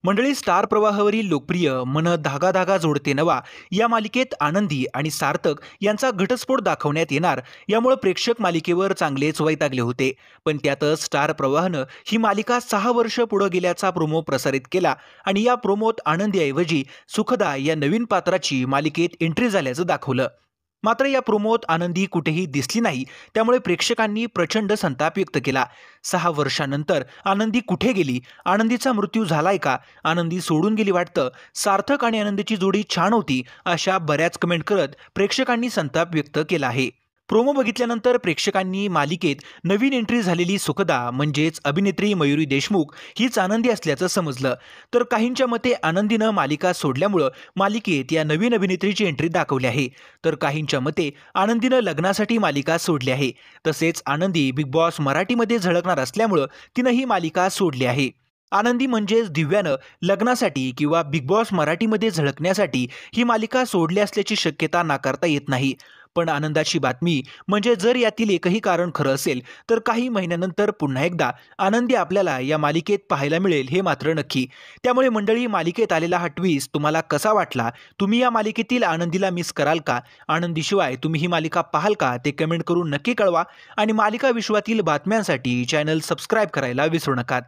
मंडळी, स्टार प्रवाहावरील लोकप्रिय मन धागा धागा जोडते नवा या मालिकेत आनंदी आणि सार्थक यांचा घटस्फोट दाखवण्यात येणार, यामुळे प्रेक्षक मालिकेवर चांगलेच वैतागले होते. पण त्यातच स्टार प्रवाहानं ही मालिका 6 वर्ष पुढे गेल्याचा प्रोमो प्रसारित केला आणि या प्रोमोत आनंदीऐवजी सुखदा या नवीन पात्राची मालिकेत एंट्री झाल्याचं दाखवलं. मात्र या प्रोमोत आनंदी कुठेही दिसली नाही, त्यामुळे प्रेक्षकांनी प्रचंड संताप व्यक्त केला. 6 वर्षानंतर आनंदी कुठे गेली? आनंदीचा मृत्यू झालाय का? आनंदी सोडून गेली वाटतं. सार्थक आणि आनंदीची जोडी छान होती, अशा बऱ्याच कमेंट करत प्रेक्षकांनी संताप व्यक्त केला आहे. प्रोमो बघितल्यानंतर प्रेक्षकांनी मालिकेत नवीन एंट्री झालेली सुखदा म्हणजेच अभिनेत्री मयुरी देशमुख हीच आनंदी असल्याचं समजलं. तर काहींच्या मते आनंदीनं मालिका सोडल्यामुळं मालिकेत या नवीन अभिनेत्रीची एंट्री दाखवली आहे. तर काहींच्या मते आनंदीनं लग्नासाठी मालिका सोडली आहे. तसेच आनंदी बिग बॉस मराठीमध्ये झळकणार असल्यामुळं तिनं ही मालिका सोडली आहे. आनंदी म्हणजेच दिव्यानं लग्नासाठी किंवा बिग बॉस मराठीमध्ये झळकण्यासाठी ही मालिका सोडली असल्याची शक्यता नाकारता येत नाही. पण आनंदाची बातमी म्हणजे जर यातील एकही कारण खरं असेल तर काही महिन्यानंतर पुन्हा एकदा आनंदी आपल्याला या मालिकेत पाहायला मिळेल, हे मात्र नक्की. त्यामुळे मंडळी, मालिकेत आलेला हा ट्विस्ट तुम्हाला कसा वाटला? तुम्ही या मालिकेतील आनंदीला मिस कराल का? आनंदीशिवाय तुम्ही ही मालिका पाहाल का? ते कमेंट करून नक्की कळवा आणि मालिका विश्वातील बातम्यांसाठी चॅनल सबस्क्राईब करायला विसरू नका.